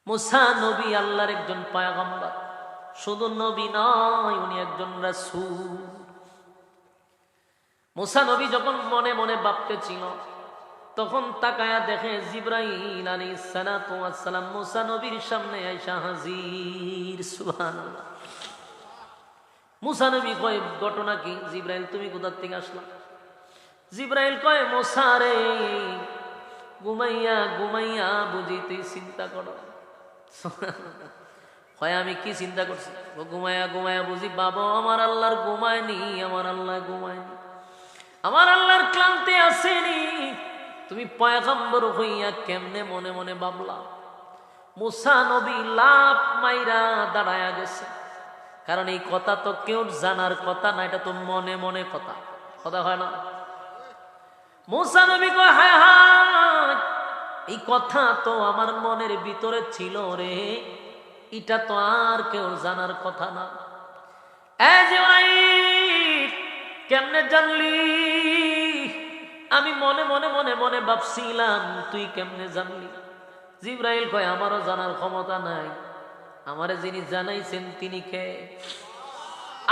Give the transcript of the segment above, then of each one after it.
মুসা নবী আল্লাহর একজন পয়গম্বর, শুধু নবী নয়, উনি একজন রাসূল। মুসা নবী যখন মনে মনে ভাবতেছিল, তখন তাকায়া দেখে জিবরাইল আলাইহিস সালাতু ওয়াস সালাম মুসা নবীর সামনে আইসা হাজির। সুবহানাল্লাহ। মুসা নবী কয়, ঘটনা কি? জিবরাইল, তুমি কোথা থেকে আসলা? জিবরাইল কয়, মুসা রে, ঘুমাইয়া ঘুমাইয়া বুঝি তুই চিন্তা করো। হয় আমি কি চিন্তা করছি? ঘুমাইয়া ঘুমাইয়া বুঝি বাবা আমার আল্লাহর ঘুমায়নি, আমার আল্লাহ ঘুমায়নি, আমার আল্লাহর ক্লান্তি আসেনি। তুমি পয়গম্বর হইয়া কেমনে মনে মনে ভাবলা? মুসা নবী লাভ মাইরা দাঁড়ায়া গেছে, কারণ এই কথা তো কেউ জানার কথা না, এটা তো মনে মনে কথা, কথা হয় না? মুসা নবী কয়, হায় হায়, এই কথা তো আমার মনের ভিতরে ছিল রে, এটা তো আর কেউ জানার কথা না। কেমনে জানলি? আমি মনে মনে মনে মনে ভাবছিলাম, তুই কেমনে জানলি? জিবরাইল কয়, আমারও জানার ক্ষমতা নাই, আমারে যিনি জানাইছেন তিনি কে?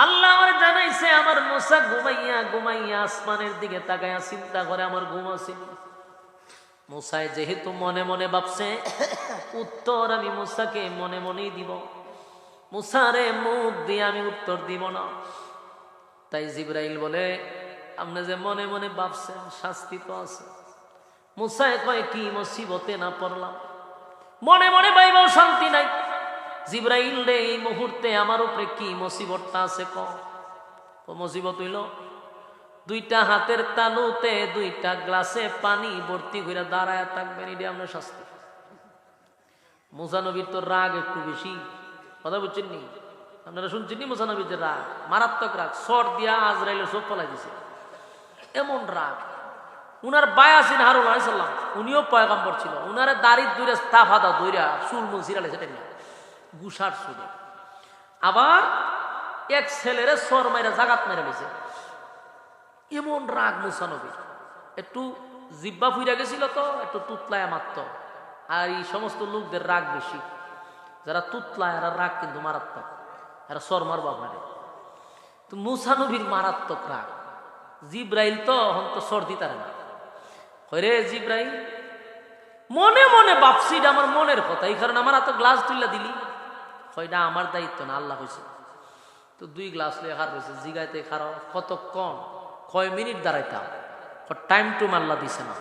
আল্লাহ আমার জানাইছে, আমার মুসা ঘুমাইয়া ঘুমাইয়া আসমানের দিকে তাকাইয়া চিন্তা করে আমার ঘুম আসেনি। মুসায় যেহেতু মনে মনে ভাবছে, উত্তর আমি মুসাকে মনে মনেই দিব, মুসারে মুখ দিয়ে আমি উত্তর দিব না। তাই জিবরাইল বলে, আপনি যে মনে মনে ভাবছেন, শাস্তি তো আছে। মুসায় কয়, কি মুসিবতে না পড়লাম? মনে মনে ভাইবাও শান্তি নাই। জিবরাইল রে, এই মুহূর্তে আমার উপরে কি মুসিবতটা আছে? মুসিবত হইল, দুইটা হাতের তালুতে দুইটা গ্লাসে পানি ভর্তি করে দাঁড়ায় থাকবেন, এটা আপনার শাস্তি। মুসা নবীর তো রাগ একটু বেশি, কথা বুঝছেন নি? আপনারা শুনছেন নি? মুসা নবীর যে রাগ, মারাত্মক রাগ, সর দিয়া আজরাইলের চোখ ফলাই দিছে, এমন রাগ। উনার বাই আছেন হারুন আলাইহিস সালাম, উনিও পয়গম্বর ছিল, উনারে দাড়ির দূরে তাফাদা দইরা চুল মুল ছিড়ালে, সেটা নিয়ে গুসার সুরে। আবার এক ছেলেরে সর মাইরা জাগাত মেরে দিয়েছে, এমন রাগ মুসা নবীর। একটু জিব্বা ফুইরা গেছিল তো, একটু তুতলায় মারত। আর এই সমস্ত লোকদের রাগ বেশি, যারা তুতলায় এরা রাগ কিন্তু মারাত্মক, এরা সর মারবো আপনারে। তো মুসা নবীর মারাত্মক রাগ। জিব্রাইল তো হন তো সর দিতারে না, রে জিব্রাইল মনে মনে ভাবছি, এটা আমার মনের কথা, এই কারণে আমার এত গ্লাস তুললা দিলি। এটা আমার দায়িত্ব না, আল্লাহ হয়েছে। তো 2 গ্লাস লিয়ে খার হয়েছে, জিগাইতে খারাপ কতক্ষণ, কয় মিনিট দাঁড়াইতাম, টাইম টু আল্লাহ দিছে না।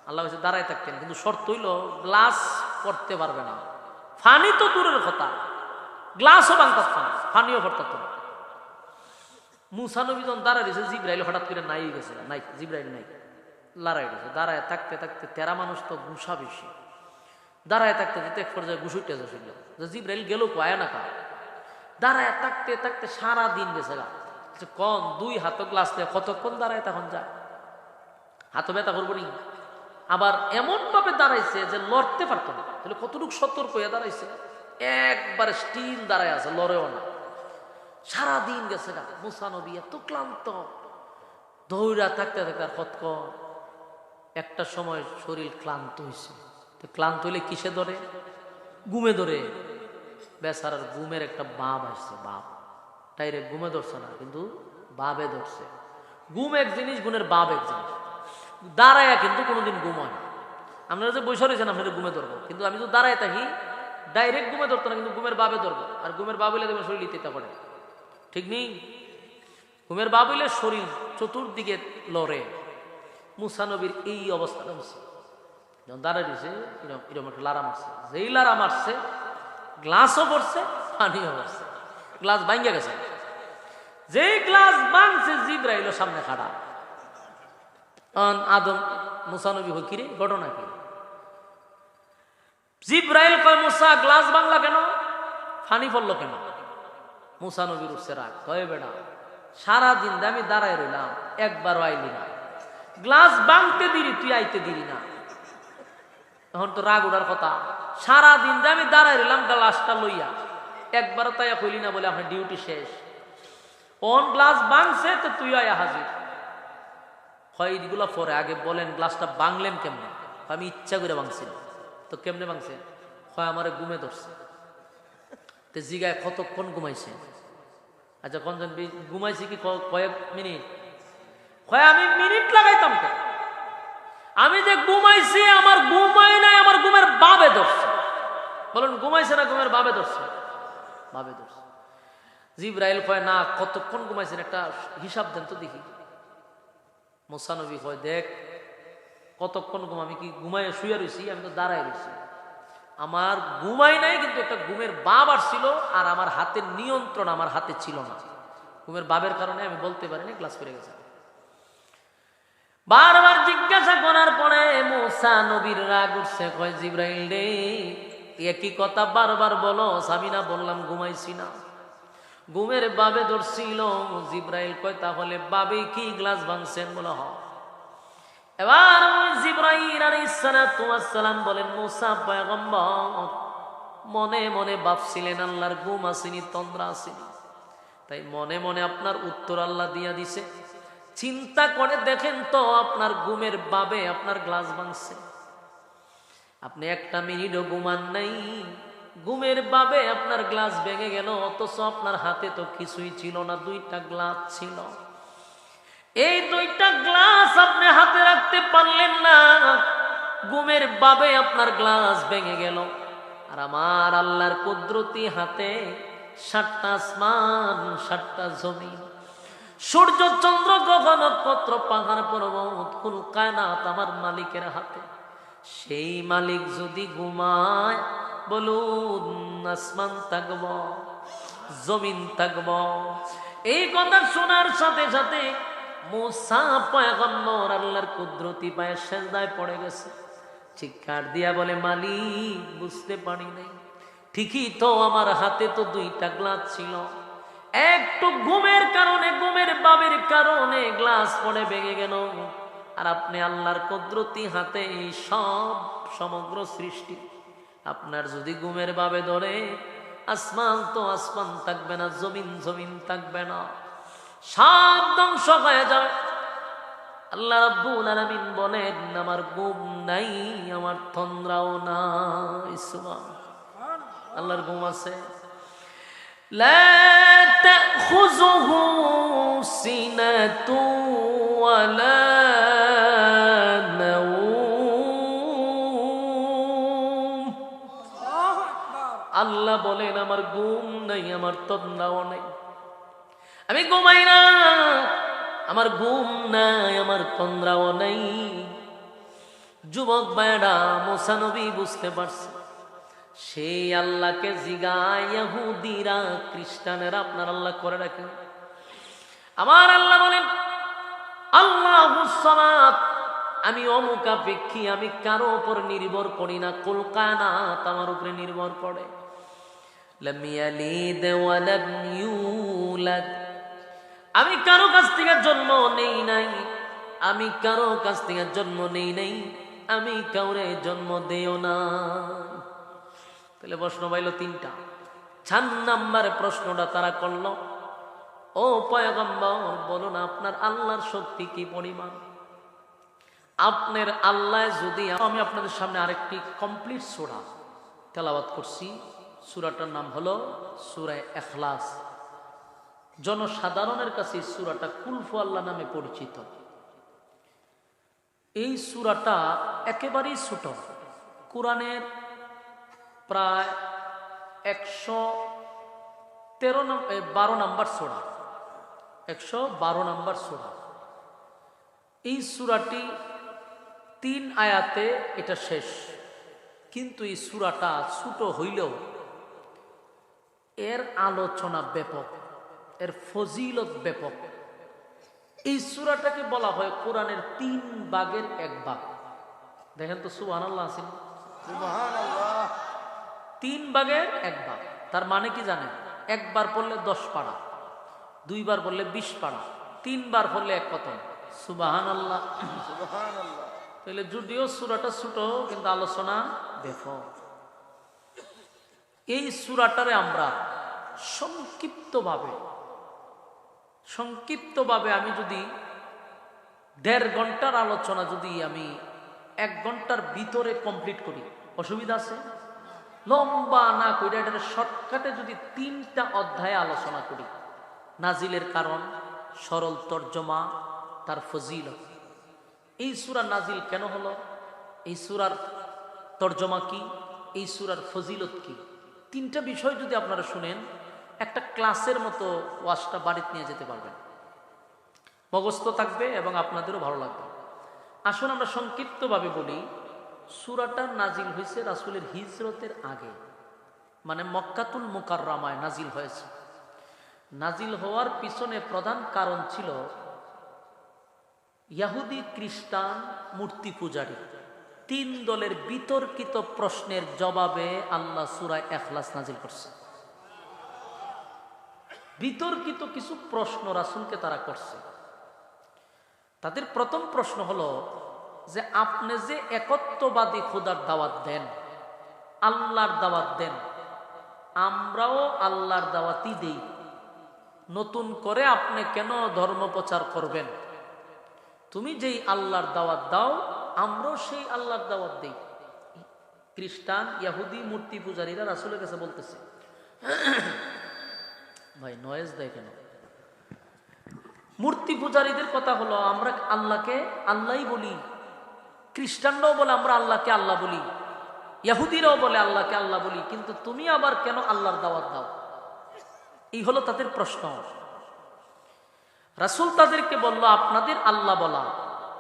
আল্লাহ হয়েছে দাঁড়াই থাকতেন, কিন্তু শর্ত হইল গ্লাস পড়তে পারবে না। ফানি তো দূরের কথা, গ্লাসও ভাঙতাম না, ফানিও পড়তাম না। মুসা নবী যখন দাঁড়াই দিয়েছে, জিব্রাইল হঠাৎ করে নাই গেছে, নাই জিব্রাইল নাই, লড়াই গেছে। দাঁড়ায় থাকতে থাকতে, 13 মানুষ তো গুসা বেশি, দাঁড়ায় থাকতে থাকতে এক পর্যায়ে গুসুইতে যাচ্ছিল, জিব্রাইল গেল কয় না কা। দাঁড়ায় থাকতে থাকতে সারা দিন গেছে গা। কন 2 হাতে গ্লাস দিয়ে কতক্ষণ দাঁড়ায়, তখন যায় হাতে ব্যথা করবো নি। আবার এমন ভাবে দাঁড়াইছে যে লড়তে পারতো না, তাহলে কতটুকু সতর্ক হয়ে দাঁড়াইছে, একবারে স্টিল দাঁড়ায় আছে, লড়েও না। সারা দিন গেছে গা। মুসা নবী এত ক্লান্ত, দৌড়া থাকতে থাকতে আর কতক্ষণ একটা সময় শরীর ক্লান্ত হয়েছে। তো ক্লান্ত হইলে কিসে ধরে? ঘুমে ধরে। বেচারার ঘুমের একটা বাপ আসছে, বাপ ডাইরেক্ট ঘুমে ধরছে না, কিন্তু বাবে ধরছে। ঘুম এক জিনিস, গুণের বাপ এক জিনিস। দাঁড়ায়া কিন্তু কোনোদিন ঘুম হয় না। আপনারা যে বসে রয়েছেন, আপনারা ঘুমে ধরবো, কিন্তু আমি তো দাঁড়ায় থাকি, ডাইরেক্ট ঘুমে ধরতো না, কিন্তু ঘুমের বাবে ধরবো। আর ঘুমের বাপ হইলে দেখবেন শরীর ইতে পড়ে, ঠিক নেই? ঘুমের বাপ হইলে শরীর চতুর্দিকে লড়ে। মুসা নবীর এই অবস্থাটা হচ্ছে, যখন দাঁড়ায় দিয়েছে, এরকম একটা লারা মারছে। যেই লারা মারছে, গ্লাসও পড়ছে, পানিও পড়ছে, গ্লাস ভাঙ্গা গেছে। যেই গ্লাস ভাঙছে, জিবরাইল সামনে খাড়া। আদম মুসা নবী হই, কিরে ঘটনা কি? জিবরাইল কয়, মুসা গ্লাস ভাঙলা কেন, পানি পড়লো কেন? মুসা নবীর উঠছে রাগ, কয় বেড়া সারাদিন আমি দাঁড়ায় রইলাম, একবারও আইলি না, গ্লাস ভাঙতে দিলি, তুই আইতে দিলি না। এখন তো রাগ উঠার কথা, সারাদিন আমি দাঁড়ায় রইলাম গ্লাসটা লইয়া, একবারও তাই কইলি না বলে আপনার ডিউটি শেষ। অন গ্লাস ভাঙছে, তো তুই আয়া হাজির। হয় এইগুলো পরে, আগে বলেন গ্লাসটা ভাঙলেন কেমনে? আমি ইচ্ছা করে ভাঙছি। তো কেমনে ভাঙছে? কয় আমারে ঘুমে ধরছে। তে জিগায় কতক্ষণ ঘুমাইছে? আচ্ছা কোন ঘুমাইছি কি কয়েক মিনিট? কয় আমি মিনিট লাগাইতাম কেন, আমি যে ঘুমাইছি আমার ঘুমাই নাই, আমার ঘুমের বাবে ধরছে। বলুন ঘুমাইছে না ঘুমের বাবে ধরছে? বাবে ধরছে। জিবরাইল কয় না, কতক্ষণ ঘুমাইছেন একটা হিসাব দেন তো দেখি। মুসা নবী কয় দেখ কতক্ষণ ঘুম, আমি কি ঘুমাইয়া শুয়ে রয়েছি? আমি তো দাঁড়ায় রয়েছি, আমার ঘুমাই নাই, কিন্তু একটা ঘুমের ভাব আসছিল, আর আমার হাতের নিয়ন্ত্রণ আমার হাতে ছিল না। ঘুমের ভাবের কারণে আমি বলতে পারিনি, ক্লাস করে গেছে। বারবার জিজ্ঞাসা করার পরে মুসা নবীর রাগ উঠছে, কয় জিবরাইল রে একই কথা বারবার বলো। আমি না বললাম ঘুমাইছি না, ঘুমের বাবে ধরছিল। জিবরাইল কয় তাহলে বাবে কি গ্লাস ভাঙছেন? বলে হ। এবার জিবরাইল আলাইহিস সালাতু ওয়াস সালাম বলেন, মুসা পয়গম্বর মনে মনে ভাবছিলেন আল্লাহর ঘুম আসেনি, তন্দ্রা আসেনি, তাই মনে মনে আপনার উত্তর আল্লাহ দিয়া দিছে। চিন্তা করে দেখেন তো আপনার ঘুমের বাবে আপনার গ্লাস ভাঙছে। আপনি একটা মিনিটও ঘুমান নাই, ঘুমের বাবে আপনার গ্লাস ভেঙে গেল, অথচ আপনার হাতে তো কিছুই ছিল না, দুইটা গ্লাস ছিল। এই দুইটা গ্লাস আপনি হাতে রাখতে পারলেন না, ঘুমের বাবে আপনার গ্লাস ভেঙে গেল। আর আমার আল্লাহর কুদরতি হাতে 7টা আসমান, 7টা জমিন, সূর্য চন্দ্র গ্রহ নক্ষত্র পাহাড় পর্বত কুল কায়নাত আমার মালিকের হাতে। সেই মালিক যদি ঘুমায়, বলুন আসমান থাকব, জমিন থাকব? এই কথা শোনার সাথে সাথে মুসা পয়গম্বর আল্লাহর কুদরতি পায়ে সেজদায় পড়ে গেছে। চিৎকার দিয়া বলে, মালিক বুঝতে পারি নাই, ঠিকই তো আমার হাতে তো দুইটা গ্লাস ছিল, একটু ঘুমের কারণে, ঘুমের বাবের কারণে গ্লাস পড়ে ভেঙে গেল। আর আপনি আল্লাহর কুদরতি হাতে এই সব সমগ্র সৃষ্টি, আপনার যদি ঘুমের বাবে ধরে, আসমান তো আসমান থাকবে না, জমিন জমিন থাকবে না, সব ধ্বংস হয়ে যাবে। আল্লাহ রাব্বুল আলামিন বলেন, আমার ঘুম নাই, আমার তন্দ্রাও নাই। সুবহান আল্লাহর ঘুম আছে। লা তাখুযুহু সিনাতু ওয়ালা নাওম। আল্লাহ বলেন আমার ঘুম নাই, আমার তন্দ্রাও নাই, আমি ঘুমাই না, আমার ঘুম নাই, আমার তন্দ্রাও নাই। যুবক ভাইরা, মুসা নবী বুঝতে পারছে, সেই আল্লাহকে জিগায় ইহুদিরা, খ্রিস্টানেরা আপনার আল্লাহ করে রাখেন। আমার আল্লাহ বলেন আল্লাহুস সামাদ, আমি অমুখাপেক্ষী, আমি কারো উপর নির্ভর করি না, কুল কায়নাত আমার উপরে নির্ভর করে। লাম ইয়ালিদ ওয়া লাম ইউলাদ, আমি কারো কাছ থেকে জন্ম নেই নাই, আমি কারো কাছ থেকে জন্ম নেই নাই, আমি কাউরে জন্ম দেও না। তাহলে প্রশ্ন পাইল 3টা। 4 নাম্বার প্রশ্নটা তারা করল, ও পয়গম্বর বলুন আপনার আল্লাহর শক্তি কি পরিমাণ? আপনার আল্লাহ যদি, আমি আপনাদের সামনে আরেকটি কমপ্লিট সূরা তেলাওয়াত করছি। সূরাটার নাম হলো সূরা ইখলাস। জনসাধারণের কাছে এই সূরাটা কুলফু আল্লাহ নামে পরিচিত। এই সূরাটা একেবারেই ছোট, কোরআনের প্রায় 112 নম্বর সূরা, 112 নম্বর সূরা। এই সূরাটি 3 আয়াতে এটা শেষ, কিন্তু এই সূরাটা ছোট হইলেও এর আলোচনা ব্যাপক, এর ফজিলত ব্যাপক। এই সূরাটাকে বলা হয় কোরআনের 3 ভাগের 1 ভাগ। দেখেন তো সুবহানাল্লাহ আছেন, সুবহানাল্লাহ। 3 ভাগের 1 ভাগ, তার মানে কি জানেন? একবার পড়লে 10 পারা, 2 বার পড়লে 20 পারা, 3 বার পড়লে 1 খতম। সুবহানাল্লাহ, সুবহানাল্লাহ। তাহলে যদিও সূরাটা ছোট, কিন্তু আলোচনা ব্যাপক। এই সূরাটারে আমরা সংক্ষিপ্তভাবে আমি যদি 1.5 ঘন্টার আলোচনা যদি আমি 1 ঘন্টার ভিতরে কমপ্লিট করি, অসুবিধা আছে? লম্বা না কইরা এটা শর্টকাটে যদি 3টা অধ্যায়ে আলোচনা করি, নাজিলের কারণ, সরল তর্জমা, তার ফজিলত, এই সূরা নাজিল কেন হলো, এই সূরার তর্জমা কি, এই সূরার ফজিলত কি, 3টা বিষয় যদি আপনারা শুনেন একটা ক্লাসের মতো ওয়াজটা বাড়িতে নিয়ে যেতে পারবেন, মুখস্থ থাকবে এবং আপনাদেরও ভালো লাগবে। আসুন আমরা সংক্ষিপ্তভাবে বলি, সূরাটা নাজিল হয়েছে রাসূলের হিজরতের আগে, মানে মক্কাতুল মুকাররমায় নাজিল হয়েছে। নাজিল হওয়ার পিছনে প্রধান কারণ ছিল ইহুদি, খ্রিস্টান, মূর্তি পূজারী 3 দলের বিতর্কিত প্রশ্নের জবাবে আল্লাহ সূরা ইখলাস নাজিল করছে। বিতর্কিত কিছু প্রশ্ন রাসূলকে তারা করছে। তাদের প্রথম প্রশ্ন হলো যে আপনি যে একত্ববাদী খোদার দাওয়াত দেন, আল্লাহর দাওয়াত দেন, আমরাও আল্লাহর দাওয়াতই দেই, নতুন করে আপনি কেন ধর্ম প্রচার করবেন? তুমি যেই আল্লাহর দাওয়াত দাও আমরাও সেই আল্লাহর দাওয়াত দেই। খ্রিস্টান, ইহুদি, মূর্তি পূজারীরা রাসূলের কাছে বলতেছে, ভাই নয়েজ দেয় কেন? মূর্তি পূজারীদের কথা হলো আমরা আল্লাহকে আল্লাহই বলি, খ্রিস্টানরাও বলে আমরা আল্লাহকে আল্লাহ বলি, ইহুদিরাও বলে আল্লাহকে আল্লাহ বলি, কিন্তু তুমি আবার কেন আল্লাহর দাওয়াত দাও? এই হলো তাদের প্রশ্ন। রাসূল তাদেরকে বলল, আপনাদের আল্লাহ বলা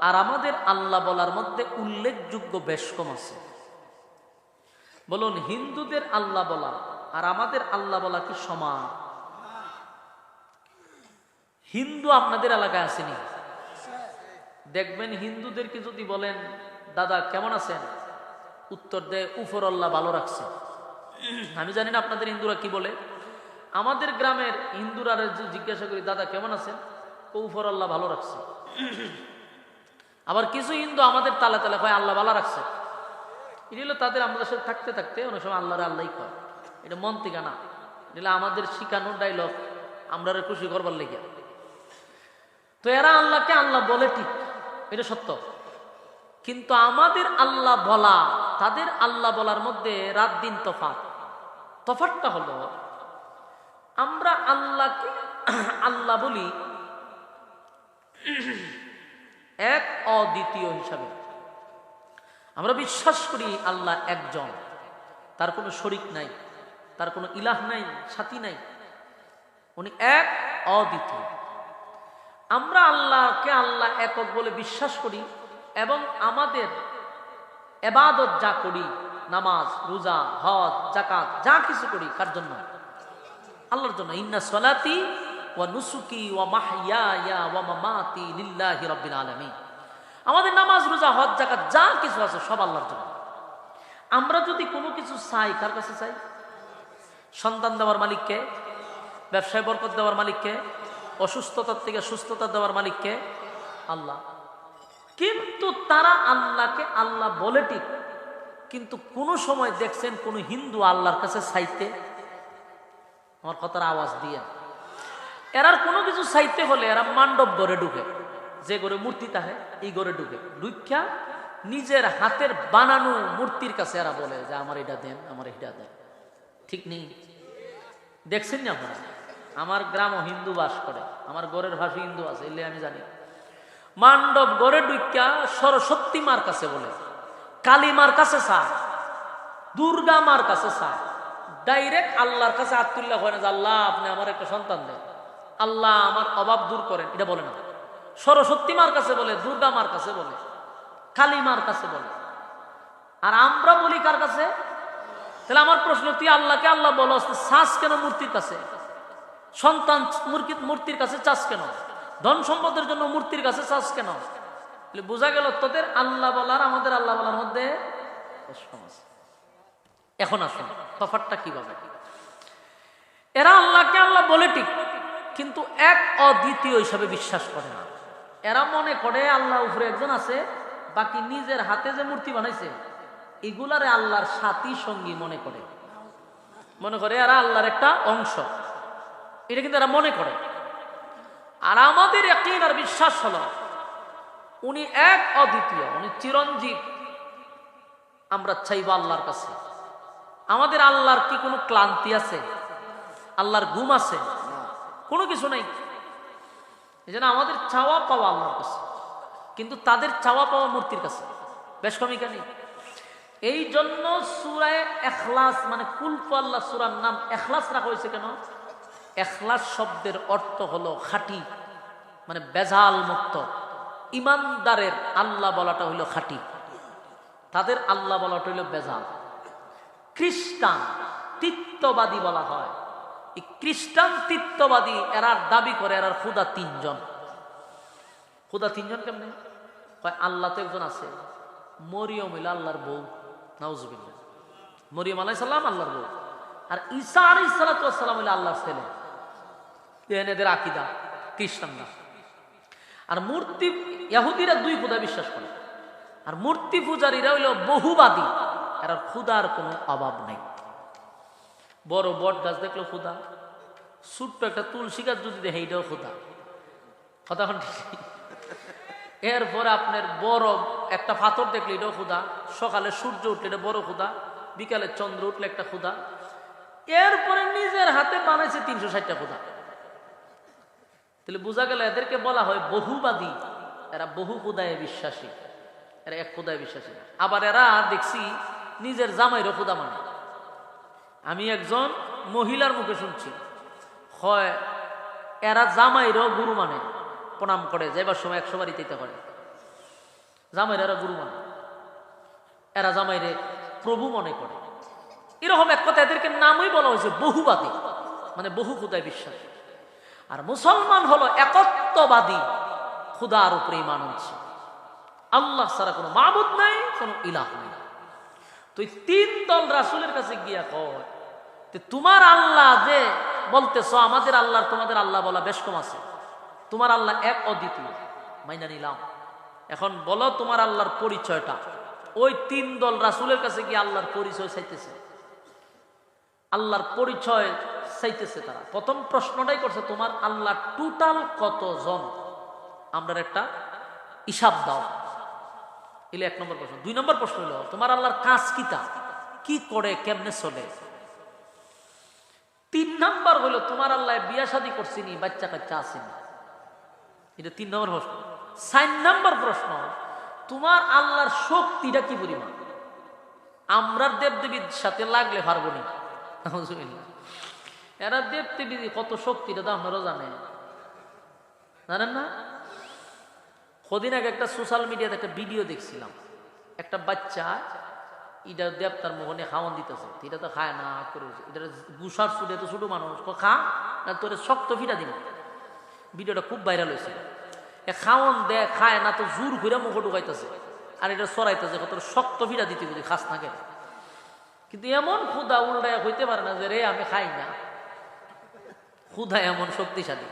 আর আমাদের আল্লাহ বলার মধ্যে উল্লেখযোগ্য বেশ কম আছে। বলুন, হিন্দুদের আল্লাহ বলা আর আমাদের আল্লাহ বলা কি সমান? হিন্দু আপনাদের এলাকায় আসেনি, দেখবেন হিন্দুদেরকে যদি বলেন দাদা কেমন আছেন, উত্তর দেয় উপর আল্লাহ ভালো রাখছে। আমি জানি না আপনাদের হিন্দুরা কি বলে। আমাদের গ্রামের হিন্দুরা জিজ্ঞাসা করি দাদা কেমন আছেন, উপর আল্লাহ ভালো রাখছে। আবার কিছু হিন্দু আমাদের তালে তালে কয় আল্লাহ ভালো রাখছে। এটা হলো তাদের আমাদের সাথে থাকতে থাকতে অনেক সময় আল্লাহরে আল্লাহই কয়। এটা মন থেকে না, এটা আমাদের শিখানোর ডায়লগ, আমরা খুশি করবার লেগে। তো এরা আল্লাহকে আল্লাহ বলে ঠিক, এটা সত্য, কিন্তু আমাদের আল্লাহ বলা তাদের আল্লাহ বলার মধ্যে রাত দিন তফাৎ। তফাৎটা হলো আমরা আল্লাহকে আল্লাহ বলি এক অদ্বিতীয় হিসাবে। আমরা বিশ্বাস করি আল্লাহ একজন, তার কোনো শরীক নাই, তার কোনো ইলাহ নাই, সাথী নাই, উনি এক অদ্বিতীয়। আমরা আল্লাহকে আল্লাহ একক বলে বিশ্বাস করি এবং আমাদের ইবাদত যা করি, নামাজ, রোজা, হজ, যাকাত যা কিছু করি কার জন্য? আল্লাহর জন্য। ইন্না সলাতি ওয়া নুসুকি ওয়া মাহইয়ায়া ওয়া মামাতি লিল্লাহি রাব্বিল আলামিন। আমাদের নামাজ, রোজা, হজ, যাকাত যা কিছু আছে সব আল্লাহর জন্য। আমরা যদি কোনো কিছু চাই কার কাছে চাই? সন্তান দেওয়ার মালিককে, ব্যবসায় বরকত দেওয়ার মালিককে, অসুস্থতার থেকে সুস্থতা দেওয়ার মালিককে, আল্লাহ। কিন্তু তারা আল্লাহকে আল্লাহ বলে ঠিক, কিন্তু কোন সময় দেখছেন কোন হিন্দু আল্লাহর কাছে চাইতে? আমার কথার আওয়াজ দিয়ে, এরার কোনো কিছু চাইতে হলে এরা মান্ডব ঘরে ঢুকে, যে ঘরে মূর্তি থাকে এই ঘরে ঢুকে, ঢুকা নিজের হাতের বানানো মূর্তির কাছে এরা বলে যে আমার এটা দেন, আমার এটা দেন। ঠিক নেই? দেখছেন না আপনারা? আমার গ্রামও হিন্দু বাস করে, আমার ঘরের ভাষী হিন্দু আছে, এলে আমি জানি। মান্ডব গড়ে ঢুকা সরস্বতী মার কাছে বলে, কালী মার কাছে চায়, দুর্গা মার কাছে চায়, ডাইরেক্ট আল্লাহর কাছে হাত তুললে হয় না যে আল্লাহ আপনি আমার একটা সন্তান দেন, আল্লাহ আমার অভাব দূর করেন, এটা বলে না। সরস্বতী মার কাছে বলে, দুর্গা মার কাছে বলে, কালী মার কাছে বলে। আর আমরা বলি কার কাছে? তাহলে আমার প্রশ্ন, তুই আল্লাহকে আল্লাহ বলো, চাস কেন মূর্তির কাছে? সন্তান মূর্তির কাছে চাস কেন? ধন সম্পদের জন্য মূর্তির কাছে চাস কেন? বোঝা গেল তোদের আল্লাহ বলার আমাদের আল্লাহ বলার মধ্যে সমস্যা। এখন আসুন তফাৎটা কিভাবে। এরা আল্লাহকে আল্লাহ বলে ঠিক, কিন্তু এক অদ্বিতীয় হিসাবে বিশ্বাস করে না। এরা মনে করে আল্লাহ উপরে একজন আছে, বাকি নিজের হাতে যে মূর্তি বানাইছে এগুলারে আল্লাহর সাথী সঙ্গী মনে করে, এরা আল্লাহর একটা অংশ, এটা কিন্তু এরা মনে করে। আর আমাদের ইয়াকিন আর বিশ্বাস হলো উনি এক অদ্বিতীয়, উনি চিরঞ্জীব। আমরা চাইব আল্লাহর কাছে, আমাদের আল্লাহর কি কোনো ক্লান্তি আছে? আল্লাহর ঘুম আছে? কোনো কিছু নাই। এই জন্য আমাদের চাওয়া পাওয়া আল্লাহর কাছে, কিন্তু তাদের চাওয়া পাওয়া মূর্তির কাছে। বেশ কমিকা নেই। এই জন্য সূরায়ে ইখলাস মানে কুল হু আল্লাহ সূরার নাম ইখলাস রাখা হয়েছে কেন? ইখলাস শব্দের অর্থ হলো খাঁটি, মানে বেজাল মুক্ত। ইমানদারের আল্লাহ বলাটা হইল খাঁটি, তাদের আল্লাহ বলাটা হইল বেজাল। খ্রিস্টান তিত্ববাদী বলা হয়। এই খ্রিস্টান তিত্ববাদী এরা দাবি করে এরার খুদা তিনজন। খুদা তিনজন কেমনে কয়? আল্লাহ তো একজন আছে, মরিয়ম হইল আল্লাহর বউ, নাউজুবিল্লাহ। মরিয়ম আলাইহিস সালাম আল্লাহর বউ, আর ঈসা আলাইহিস সালাম হইল আল্লাহর ছেলে। এদের আকীদা খ্রিস্টানরা। আর মূর্তি ইহুদিরা দুই খুদা বিশ্বাস করে, আর মূর্তি পূজারীরা হইল বহুবাদী। এরা খুদার কোনো অভাব নাই। বড় বট গাছ দেখলো খুদা, ছোট্ট একটা তুলসী গাছ যদি দেখে এইটাও খুদা। কথা ঠিক। এরপরে আপনার বড় একটা পাথর দেখলে এটাও খুদা, সকালে সূর্য উঠলে এটা বড় খুদা, বিকালে চন্দ্র উঠলে একটা খুদা। এরপরে নিজের হাতে বানাইছে 360টা খুদা। তাহলে বোঝা গেল এদেরকে বলা হয় বহুবাদী। এরা বহু খুদায় বিশ্বাসী, এরা এক খুদায় বিশ্বাসী। আবার এরা দেখছি নিজের জামাইরও খুদা মানে। আমি একজন মহিলার মুখে শুনছি, হয় এরা জামাইরও গুরু মানে, প্রণাম করে, যাইবার সময় 100 বারই দিতে করে। জামাইরা এরা গুরু মানে, এরা জামাইরে প্রভু মনে করে। এরকম এক কথা এদেরকে নামই বলা হয়েছে বহুবাদী, মানে বহু খুদায় বিশ্বাস। আর মুসলমান হলো একত্ববাদী, খুদার উপরে ঈমান আনছে, আল্লাহ ছাড়া কোনো মাবুদ নাই, কোনো ইলাহ নাই। তো এই 3 দল রাসূলের কাছে গিয়া কয়, তোমার আল্লাহ যে বলতেছ আমাদের আল্লাহ তোমাদের আল্লাহ বলা বেশ কম আছে, তোমার আল্লাহ এক অদ্বিতীয়, মাইনা নিলাম। এখন বলো তোমার আল্লাহর পরিচয়টা। ওই 3 দল রাসূলের কাছে গিয়ে আল্লাহর পরিচয় চাইতেছে, আল্লাহর পরিচয় চাইতেছে তারা। প্রথম প্রশ্নটাই করছে, তোমার আল্লাহ টোটাল কতজন, আমরা একটা হিসাব দাও। এলে 1 নম্বর প্রশ্ন। 2 নম্বর প্রশ্ন হলো, তোমার আল্লাহর কাজ কিতা, কি করে, কেমনে চলে। 3 নম্বর হলো, তোমার আল্লাহ বিয়া শাদী করছিনি, বাচ্চা কাচ্চা আসেনি। এটা 3 নম্বর প্রশ্ন। 4 নম্বর প্রশ্ন, তোমার আল্লাহর শক্তিটা কি পরিমাণ, আমরা দেবদেবীর সাথে লাগলে পারবো না। এরা দেবদেবী কত শক্তি, এটা তো আপনারাও জানেন না? কদিন আগে একটা সোশ্যাল মিডিয়াতে একটা ভিডিও দেখছিলাম, একটা বাচ্চা এটা দেবতার মোহনে খাওয়ান দিতেছে, এটা তো খায় না করে, এটা গুসার সুদে তো ছোট মানুষ খা না, তোর শক্ত ফিটা দিন। ভিডিওটা খুব ভাইরাল হয়েছিল। খাওয়ান দেয়, খায় না, তো জোর ঘুরে মুখে ঢুকাইতেছে, আর এটা সরাইতেছে, তোর শক্ত ফিটা দিতে বুঝি খাস না কেন। কিন্তু এমন ক্ষুধা উল্টায় হইতে পারে না যে রে আমি খাই না। ক্ষুধা এমন শক্তিশালী,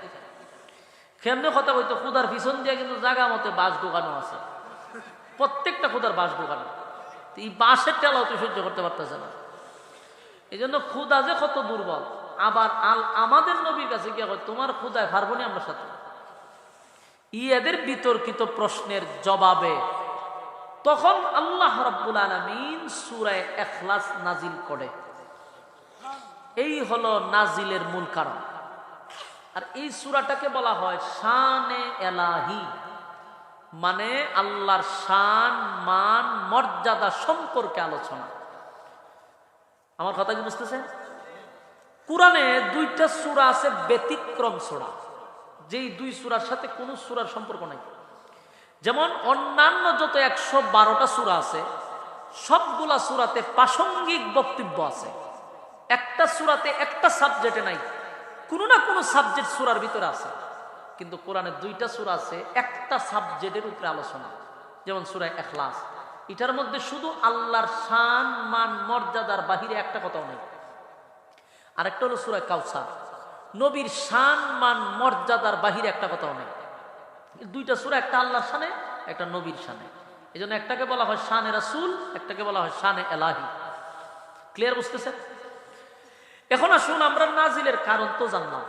কেমনে কথা কইতো, ক্ষুধার পিছন দিয়ে কিন্তু জায়গা মতে বাঁশ ঢোকানো আছে, প্রত্যেকটা ক্ষুধার বাঁশ ঢোকানো। এই বাঁশের টেলাও তুই সহ্য করতে পারতেছে না। এই জন্য ক্ষুধা যে কত দুর্বল। আবার আমাদের নবীর কাছে গিয়ে তোমার ক্ষুধায় পারবো না আমরা সাথে। এদের বিতর্কিত প্রশ্নের জবাবে তখন আল্লাহ রাব্বুল আলামিন সূরা ইখলাস নাজিল করে। এই হলো নাজিলের মূল কারণ। আর এই সূরাটাকে বলা হয় শানে এলাহি, মানে আল্লাহর শান, মান, মর্যাদা সম্পর্কে আলোচনা। আমার কথা কি বুঝতেছেন? কোরআনে 2টা সূরা আছে ব্যতিক্রম সূরা, যেই 2 সূরার সাথে কোনো সূরার সম্পর্ক নাই। যেমন অন্যান্য যত 112টা সূরা আছে, সবগুলা সূরাতে প্রাসঙ্গিক বক্তব্য আছে। একটা সূরাতে একটা সাবজেক্টে নাই, কোনো না কোনো সাবজেক্ট সূরার ভিতরে আছে। কিন্তু কোরআনে 2টা সূরা আছে একটা সাবজেক্টের উপরে আলোচনা। যেমন সূরা ইখলাস, এটার মধ্যে শুধু আল্লাহর শান, মান, মর্যাদার বাহিরে একটা কথাও নেই। আরেকটা হলো সূরা কাউসার, নবীর শান, মান, মর্যাদার বাহিরে একটা কথাও নেই। 2টা সূরা, একটা আল্লাহর শানে, একটা নবীর শানে। এই জন্য একটাকে বলা হয় শানে রাসূল, একটাকে বলা হয় শানে এলাহি। ক্লিয়ার বুঝতেছেন? এখন আসুন, আমরা নাজিলের কারণ তো জানলাম,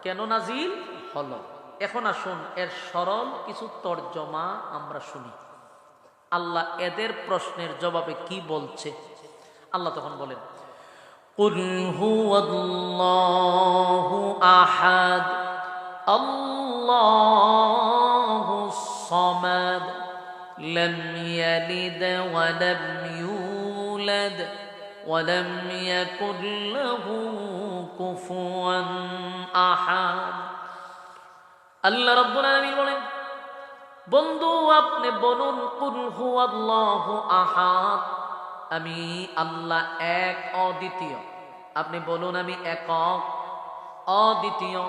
কেন নাজিল হলো। এখন আসুন এর সরল কিছু তর্জমা আমরা শুনি। আল্লাহ এদের প্রশ্নের জবাবে কি বলছে। আল্লাহ তখন বলেন, কুল হুয়াল্লাহু আহাদ আল্লাহুস সামাদ লাম ইয়ালিদ ওয়া লাম ইউলাদ ওয়া লাম ইয়াকুল লাহু কুফুয়ান আহাদ। আল্লাহ রাব্বুল আলামিন বলেন, বন্ধু আপনি বলুন কুল হুয়াল্লাহু আহাদ, আমি আল্লাহ এক অদ্বিতীয়। আপনি বলুন আমি একক অদ্বিতীয়,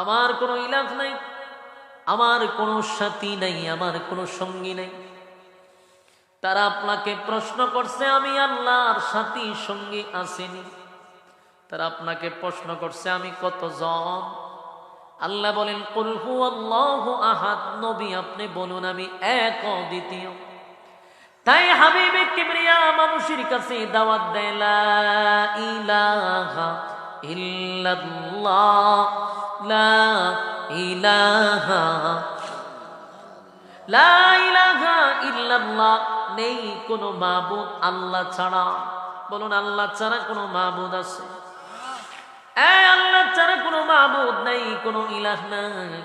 আমার কোনো ইলাহ নাই, আমার কোনো সাথী নাই, আমার কোনো সঙ্গী নাই। তারা আপনাকে প্রশ্ন করছে আমি আল্লাহর সাথী সঙ্গী আসেনি। তারা আপনাকে প্রশ্ন করছে আমি কতজন। আল্লাহ বলেন কুল হুয়াল্লাহু আহাদ, নবী আপনি বলুন আমি এক অদ্বিতীয়। তাই হাবিবে কিবরিয়া মানুষের কাছে দাওয়াত দেয় লা ইলাহা ইল্লাল্লাহ, লা ইলাহা ইল্লাল্লাহ, নেই কোনো মাবুদ আল্লাহ ছাড়া। বলুন আল্লাহ ছাড়া কোনো মাবুদ আছে? আল্লাহ ছাড়া কোনো মাবুদ নাই, কোনো ইলাহ নাই।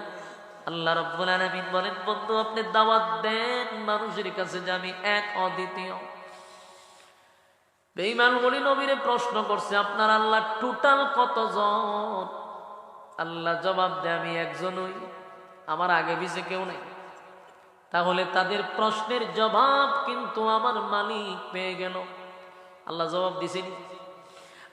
আল্লাহ রাব্বুল আলামিন বলেন বন্ধু আপনি দাওয়াত দেন মানুষের কাছে যে আমি এক অদ্বিতীয়। বেঈমানগুলি নবীরে প্রশ্ন করছে আপনার আল্লাহ টোটাল কতজন? আল্লাহ জবাব দেয় আমি একজনই, আমার আগে পিছে কেউ নেই। তাহলে তাদের প্রশ্নের জবাব কিন্তু আমার মালিক পেয়ে গেল। আল্লাহ জবাব দিছেন,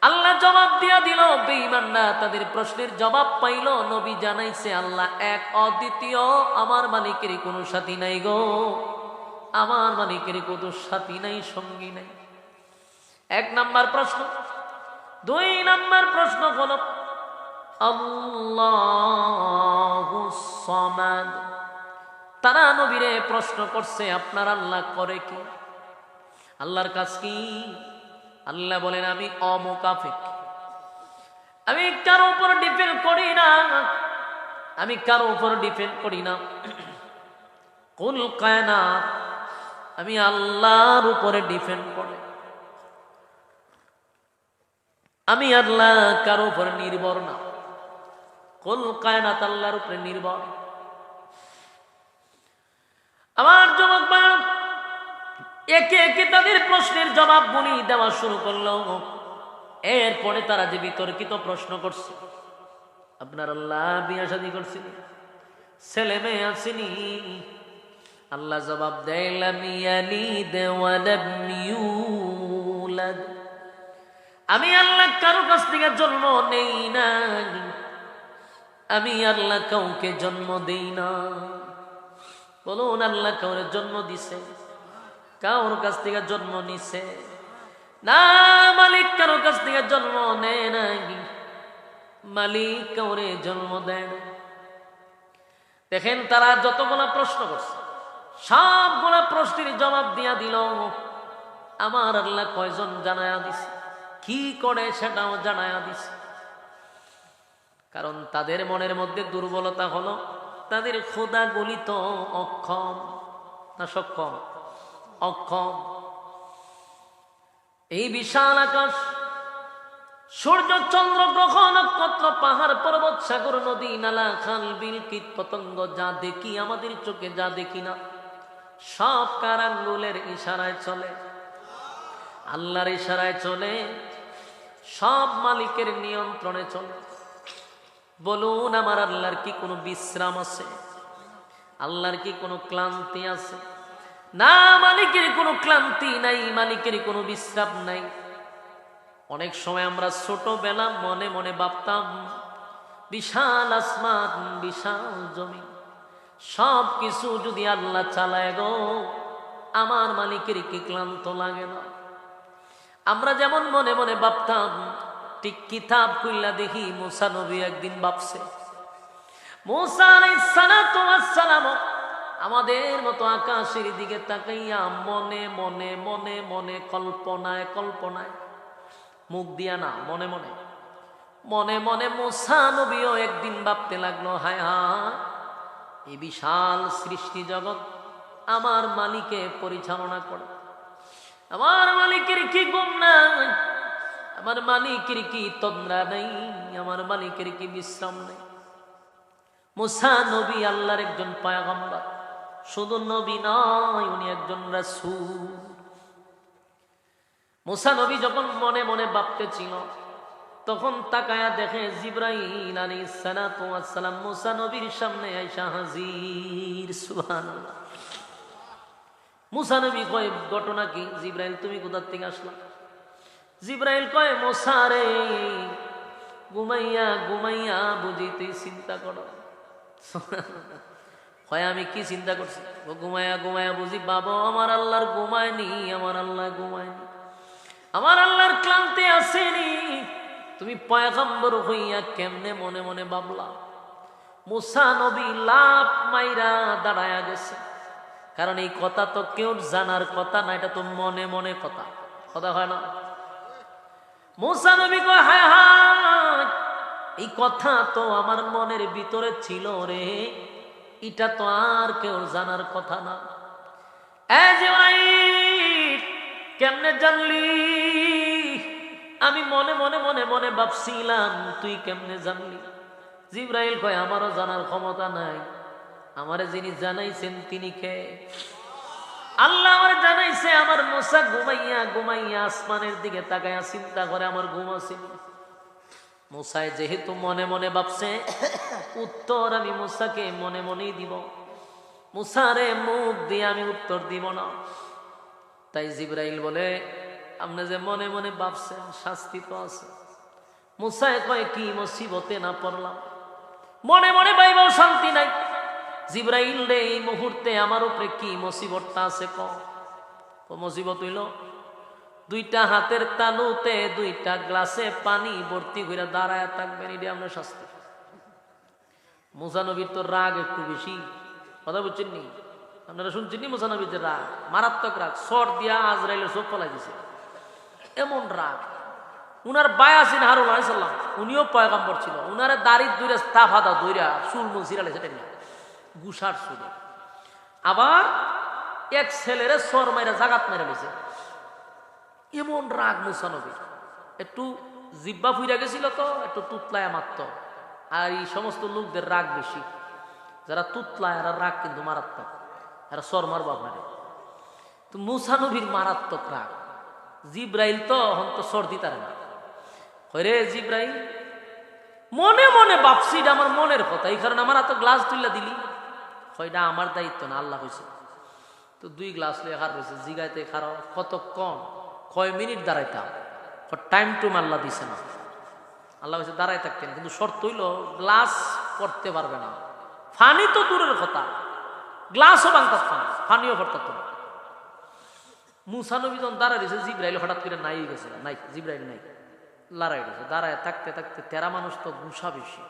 আল্লাহ জবাব দিয়া দিল। বেঈমানরা তাদের প্রশ্নের জবাব পাইল। নবী জানাইছে আল্লাহ এক অদ্বিতীয়, আমার মালিকের কোনো সাথী নাই গো, আমার মালিকের কোনো সাথী নাই, সঙ্গী নাই। এক নাম্বার প্রশ্ন। দুই নাম্বার প্রশ্ন হলো আল্লাহুস সামাদ। তারা নবীরে প্রশ্ন করছে আপনার আল্লাহ করে কি, আল্লাহর কাজ কি? আল্লাহ বলেন আমি অমুকাফিক, আমি কারো উপর ডিপেন্ড করি না, আমি কারো উপর ডিপেন্ড করি না। কুল কায়নাত, আমি আল্লাহর উপরে ডিপেন্ড করে, আমি আল্লাহ কারো উপরে নির্ভর না। কুল কায়নাত আল্লাহর উপরে নির্ভর। আমার যুবক ভাই একে একে তাদের প্রশ্নের জবাব বলি দেওয়া শুরু করলো। এরপরে তারা যে বিতর্কিত প্রশ্ন করছে, আপনার আল্লাহ বিয়ে শাদী করছেন, ছেলে মেয়ে আসেনি? আল্লাহ জবাব দেয় লাম ইয়ালিদ ওয়া লাম ইউলাদ, আমি আল্লাহ কারো কাছ থেকে জন্ম নেই না, আমি আল্লাহ কাউকে জন্ম দেই না। বলুন আল্লাহ কাউরে জন্ম দিছে? কারোর কাছ থেকে জন্ম নিছে না। মালিক কারো কাছ থেকে জন্ম নেয় নাই, মালিক কাউরে জন্ম দেয় না। দেখেন তারা যতগুলা প্রশ্ন করছে সবগুলা প্রশ্নের জবাব দিয়া দিল। আমার আল্লাহ কয়জন জানায়া দিছে, কি করে সেটাও জানায়া দিছে। কারণ তাদের মনের মধ্যে দুর্বলতা হলো তাদের খোদা গলিত অক্ষম না সক্ষম? অক্ষম। এই বিশাল আকাশ, সূর্য চন্দ্র গ্রহ নক্ষত্র পাহাড় পর্বত সাগর নদী নালা খাল বিল কীট পতঙ্গ যা দেখি আমাদের চোখে যা দেখি না, সব কার আঙ্গুলের ইশারায় চলে? আল্লাহর ইশারায় চলে, সব মালিকের নিয়ন্ত্রণে চলে। বলুন আমার আল্লাহর কি কোনো বিশ্রাম আছে? আল্লাহর কি কোনো ক্লান্তি আছে? না, মালিকের কোনো ক্লান্তি নাই, মালিকের কোনো বিশ্রাম নাই। অনেক সময় আমরা ছোটবেলা মনে মনে ভাবতাম বিশাল আসমান বিশাল জমি, সব কিছু যদি আল্লাহ চালায় গো, আমার মালিকের কি ক্লান্ত লাগে না? আমরা যেমন মনে মনে ভাবতাম, ঠিক কিতাব খুললা দেখি মুসা নবী একদিন ভাবছে। মুসা আলাইহিস সালাতু ওয়াস সালাম আমাদের মতো আকাশের দিকে তাকাইয়া মনে মনে মনে মনে কল্পনায় কল্পনায়, মুখ দিয়া না, মনে মনে মনে মনে মুসা নবীও একদিন ভাবতে লাগলো, হায় হায় এই বিশাল সৃষ্টি জগৎ আমার মালিকে পরিচালনা করে, আমার মালিকের কি গুণ নাই, আমার মালিকের কি তন্দ্রা নেই, আমার মালিকের কি বিশ্রাম নেই। মুসা নবী আল্লাহর একজন পয়গম্বর, শুধু নবী নয়, উনি একজন রাসূল। মুসা নবী যখন মনে মনে ভাবতেছিল, তখন তাকায়া দেখে জিবরাইল আলাইহিস সালাতু ওয়াস সালাম মুসা নবীর সামনে আইসা হাজির। সুবহানাল্লাহ। মুসা নবী কয়, ঘটনা কি? জিবরাইল, তুমি কোথা থেকে আসলা? জিবরাইল কয়, মুসা রে, ঘুমাইয়া ঘুমাইয়া বুঝি তুই চিন্তা করো। কয়, আমি কি চিন্তা করছি? ঘুমাইয়া ঘুমাইয়া বুঝি বাবা, আমার আল্লাহর ঘুমায়নি, আমার আল্লাহ ঘুমায়নি, আমার আল্লাহর ক্লান্তি আসেনি। তুমি পয়গম্বর হইয়া কেমনে মনে মনে ভাবলা? মুসা নবী লাফ মাইরা দাঁড়ায়া গেছে, কারণ এই কথা তো কেউ জানার কথা না, এটা তো মনে মনে কথা, কথা হয় না। মুসা নবী কয়, হায় হায়, এই কথা তো আমার মনের ভিতরে ছিল রে, এটা তো আর কেউ জানার কথা না। এই জিবরাইল, কেমনে জানলি? আমি মনে মনে মনে মনে ভাবছিলাম, তুই কেমনে জানলি? জিবরাইল কয়, আমারও জানার ক্ষমতা নাই, আমারে যিনি জানাইছেন তিনি কে? আল্লাহ আমার জানাইছে, আমার মুসা ঘুমাইয়া ঘুমাইয়া আসমানের দিকে তাকাইয়া চিন্তা করে আমার ঘুম আসেনি। মুসায় যেহেতু মনে মনে ভাবছে, উত্তর আমি মুসাকে মনে মনেই দিব, মুসারে মুখ দিয়ে আমি উত্তর দিব না। তাই জিবরাইল বলে, আপনি যে মনে মনে ভাবছেন, শাস্তি তো আছে। মুসায় কয়, কি মুসিবতে না পড়লাম? মনে মনে ভাইবাও শান্তি নাই। জিবরাইল রে, এই মুহূর্তে আমার উপরে কি মুসিবতটা আছে? মুসিবত হইল, দুইটা হাতের তালুতে দুইটা গ্লাসে পানি ভর্তি করে দাঁড়ায় থাকবেন, এটা আপনার শাস্তি। মুসা নবীর তো রাগ একটু বেশি, কথা বুঝছেন নি? আপনারা শুনছেন নি মুসা নবীর যে রাগ, মারাত্মক রাগ, শর্ট দিয়া আজরাইলের চোখ ফলাই দিছে, এমন রাগ। উনার বায়াসিন হারুন আলাইহিস সালাম, উনিও পয়গম্বর ছিল, উনারে দাড়ির দুইরা তাফাদা দুইরা চুল মুল ছিড়ালে, সেটা না গুসার সুরে। আবার এক ছেলেরে সর মাইরা জাগাত মেরে গেছে, এমন রাগ মুসা নবীর। একটু জিব্বা ফুইরা গেছিল তো, একটু তুতলায় মারত। আর এই সমস্ত লোকদের রাগ বেশি, যারা তুতলায় এরা রাগ কিন্তু মারাত্মক, এরা সর মারবো আপনারে। তো মুসা নবীর মারাত্মক রাগ। জিব্রাইল তো হন তো সর দিতারে না। রে জিব্রাইল, মনে মনে ভাবছি, এটা আমার মনের কথা, এই কারণে আমার এত গ্লাস তুললা দিলি। এটা আমার দায়িত্ব না, আল্লাহ হয়েছে। তো 2 গ্লাস লয়ে হার হয়েছে, জিগাইতে খারাপ কতক্ষণ, কয় মিনিট দাঁড়াইতাম, টাইম টু আল্লাহ দিছে না। আল্লাহ হয়েছে দাঁড়াই থাকতেন, কিন্তু শর্ত হইল গ্লাস পড়তে পারবে না। ফানি তো দূরের কথা, গ্লাসও ভাঙতাম না, ফানিও পড়তাম না। মুসা নবী যখন দাঁড়াই দিয়েছে, জিব্রাইল হঠাৎ করে নাই গেছে, নাই জিব্রাইল নাই, লড়াই গেছে। দাঁড়ায় থাকতে থাকতে, তেরা মানুষ তো গুসা বেশি,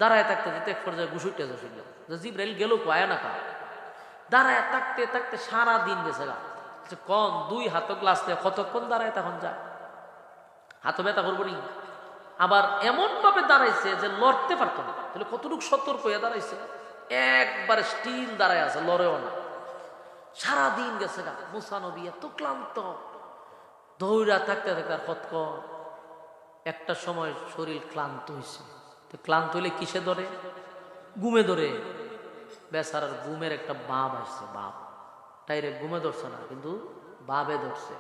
দাঁড়ায় থাকতে থাকতে এক পর্যায়ে গুসুইতে যাচ্ছিল, যে জিব্রাইল গেল আয় না কা। দাঁড়ায় থাকতে থাকতে সারা দিন গেছে গা। কন 2 হাত গ্লাস দিয়ে কতক্ষণ দাঁড়ায়, তখন যায় হাত ব্যথা করবো নি। আবার এমন ভাবে দাঁড়াইছে যে লড়তে পারতো না, তাহলে কতটুকু সতর্ক হয়ে দাঁড়াইছে, একবারে স্টিল দাঁড়ায় আছে, লড়েও না। সারাদিন গেছে গা। মুসা নবী এত ক্লান্ত, দৌড়া থাকতে থাকতে আর কতক্ষণ একটা সময় শরীর ক্লান্ত হয়েছে। তো ক্লান্ত হইলে কিসে ধরে? ঘুমে ধরে। বেচারার ঘুমের একটা বাপ আসছে, বাপ ডাইরেক্ট ঘুমে ধরছে না, কিন্তু বাবে ধরছে।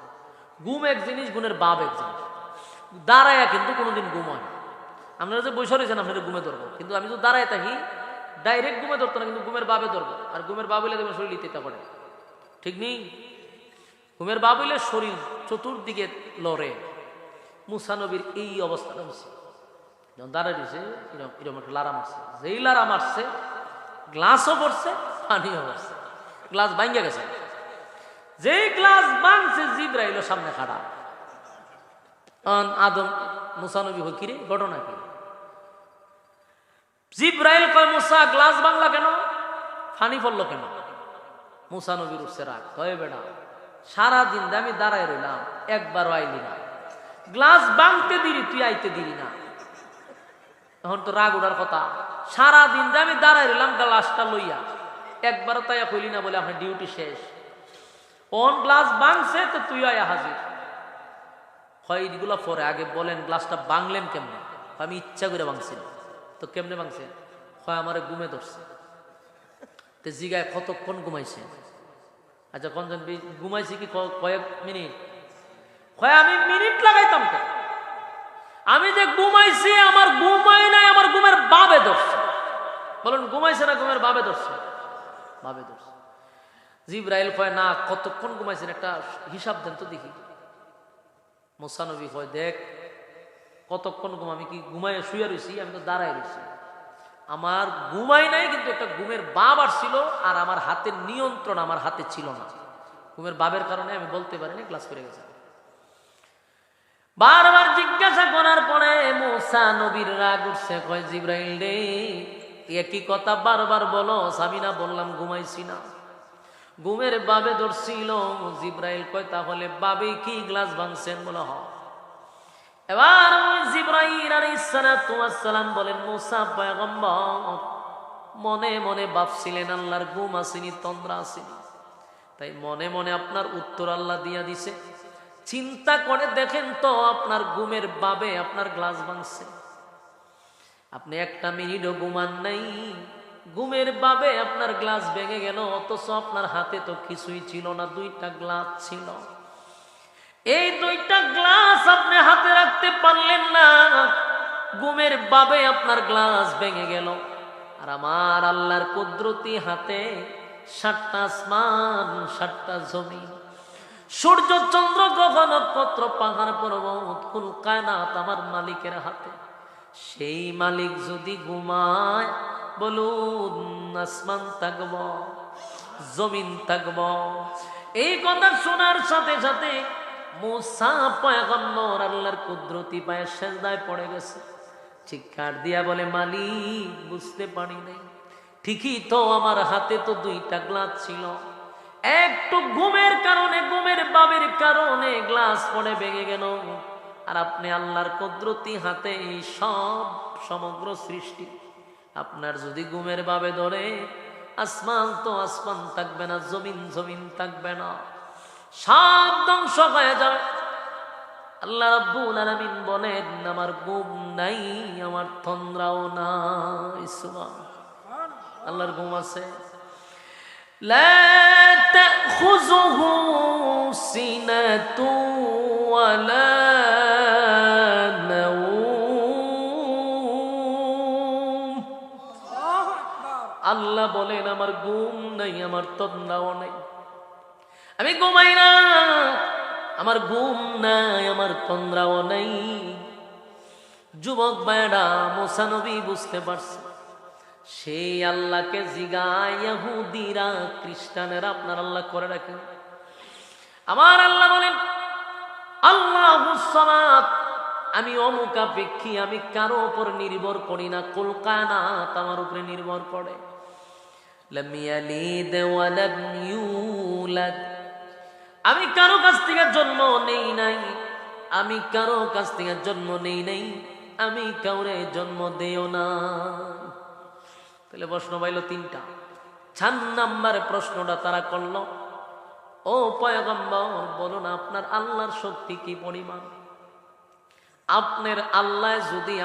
ঘুম এক জিনিস, গুণের বাপ এক জিনিস। দাঁড়ায়া কিন্তু কোনোদিন ঘুম হয় না। আপনারা যে বসে রয়েছেন, আপনারা ঘুমে ধরবো, কিন্তু আমি যদি দাঁড়ায় থাকি ডাইরেক্ট ঘুমে ধরতো না, কিন্তু ঘুমের বাবে ধরবো। আর ঘুমের বাপ হইলে তোমার শরীর ইত্যা করে, ঠিক নেই? ঘুমের বাপ হইলে শরীর চতুর্দিকে লড়ে। মুসা নবীর এই অবস্থাটা হচ্ছে, যখন দাঁড়ায় দিয়েছে এরকম একটা লারা মারছে। যেই লারা মারছে, গ্লাসও পড়ছে, পানিও পড়ছে, গ্লাস ভাঙ্গে গেছে। যেই গ্লাস ভাঙছে, জিব্রাইল সামনে খাড়া। আদম মুসা নবী হই, কিরে ঘটনা কি? জিব্রাইল কয়, মুসা গ্লাস ভাঙলা কেন, পানি পড়লো কেন? মুসা নবীর উঠছে রাগ, কয় বেটা সারাদিন আমি দাঁড়ায় রইলাম, একবারও আইলি না, গ্লাস ভাঙতে দিলি, তুই আইতে দিলি না। এখন তো রাগ উঠার কথা, সারাদিন আমি দাঁড়ায় রইলাম গ্লাসটা লইয়া, একবারও তাই কইলি না, বলে আপনার ডিউটি শেষ। অন গ্লাস ভাঙছে তো তুই আয়া হাজির। হয় এইগুলা পরে আগে বলেন গ্লাসটা ভাঙলেন কেমনে? আমি ইচ্ছা করে ভাঙছি না। তো কেমনে ভাঙছে? হয় আমার ঘুমে ধরছে। তো জিগায় কতক্ষণ ঘুমাইছে? আচ্ছা কনজন ঘুমাইছি কি কয়েক মিনিট? হয় আমি মিনিট লাগাইতাম কেন? আমি যে ঘুমাইছি আমার ঘুমাই নাই, আমার ঘুমের বাবে ধরছে। বলুন ঘুমাইছে না ঘুমের বাবে ধরছে? বাবে ধরছে। জিবরাইল কয় না, কতক্ষণ ঘুমাইছেন একটা হিসাব দেন তো দেখি। মুসা নবী কয় দেখ কতক্ষণ ঘুম, আমি কি ঘুমাই শুয়ে রয়েছি? আমি তো দাঁড়ায় রয়েছি। আমার ঘুমাই নাই, কিন্তু একটা ঘুমের বাব আসছিল, আর আমার হাতের নিয়ন্ত্রণ আমার হাতে ছিল না। ঘুমের বাবের কারণে আমি বলতে পারিনি, ক্লাস করে গেছে। বারবার জিজ্ঞাসা করার পরে মুসা নবীর রাগ উঠছে, কয় জিবরাইল রে একই কথা বারবার বলো। আমি না বললাম ঘুমাইছি না? ঘুমের বাবে ধরছিল। জিবরাইল কয় তাহলে বাবে কি গ্লাস ভাঙছেন? বলো হ। এবার জিবরাইল আলাইহিস সালাতু ওয়াস সালাম বলেন, মুসা পয়গম্বর মনে মনে ভাবছিলেন আল্লাহর ঘুম আসেনি, তন্দ্রা আসেনি, তাই মনে মনে আপনার উত্তর আল্লাহ দিয়া দিছে। চিন্তা করে দেখেন তো আপনার ঘুমের বাবে আপনার গ্লাস ভাঙছে। আপনি একটা মিনিটও ঘুমান নাই, ঘুমের বাবে আপনার গ্লাস ভেঙে গেল, অথচ আপনার হাতে তো কিছুই ছিল না, দুইটা গ্লাস ছিল। এই দুইটা গ্লাস আপনি হাতে রাখতে পারলেন না, ঘুমের বাবে আপনার গ্লাস ভেঙে গেল। আর আমার আল্লাহর কুদরতি হাতে 7টা আসমান, 7টা জমিন, সূর্য চন্দ্র গ্রহ নক্ষত্র পাহাড় পর্বত কুল কায়নাত আমার মালিকের হাতে। সেই মালিক যদি ঘুমায়, বলুন আসমান থাকব, জমিন থাকব? এই কথা শোনার সাথে সাথে মুসা পয়গম্বর আল্লাহর কুদরতি পায়ে সেজদায় পড়ে গেছে। চিৎকার দিয়া বলে, মালিক বুঝতে পারি নাই, ঠিকই তো আমার হাতে তো দুইটা গ্লাস ছিল, একটু ঘুমের কারণে, ঘুমের বাবের কারণে গ্লাস পড়ে ভেঙে গেল। আর আপনি আল্লাহর কুদরতি হাতে এই সব সমগ্র সৃষ্টি। আপনার যদি ঘুমের বাবে ধরে, আসমান তো আসমান থাকবে না, জমিন জমিন থাকবে না, সব ধ্বংস হয়ে যাবে। আল্লাহ রাব্বুল আলামিন বলেন, আমার ঘুম নাই, আমার তন্দ্রাও নাই। সুবহান আল্লাহর ঘুম আছে। লা তাখুযুহু সিনাতু ওয়ালা নাওম। আল্লাহ বলেন আমার ঘুম নাই, আমার তন্দ্রাও নাই, আমি ঘুমাই না, আমার ঘুম নাই, আমার তন্দ্রাও নাই। যুবক ভাইরা, মুসা নবী বুঝতে পারছে। সেই আল্লাহকে জিগায় ইহুদিরা, খ্রিস্টানেরা আপনার আল্লাহ করে রাখেন। আমার আল্লাহ বলেন আল্লাহুস সামাদ, আমি অমুখাপেক্ষী, আমি কারো উপর নির্ভর করি না, কুল কায়নাত আমার উপরে নির্ভর করে। লাম ইয়ালিদ ওয়া লাম ইউলাদ, আমি কারো কাছ থেকে জন্ম নেই নাই, আমি কারো কাছ থেকে জন্ম নেই নাই, আমি কাউরে জন্ম দেও না। তাহলে প্রশ্ন পাইল 3টা। 4 নাম্বার প্রশ্নটা তারা করলো, ও পয়গম্বর বলুন আপনার আল্লাহর শক্তি কি পরিমাণ? আপনার আল্লাহ যদি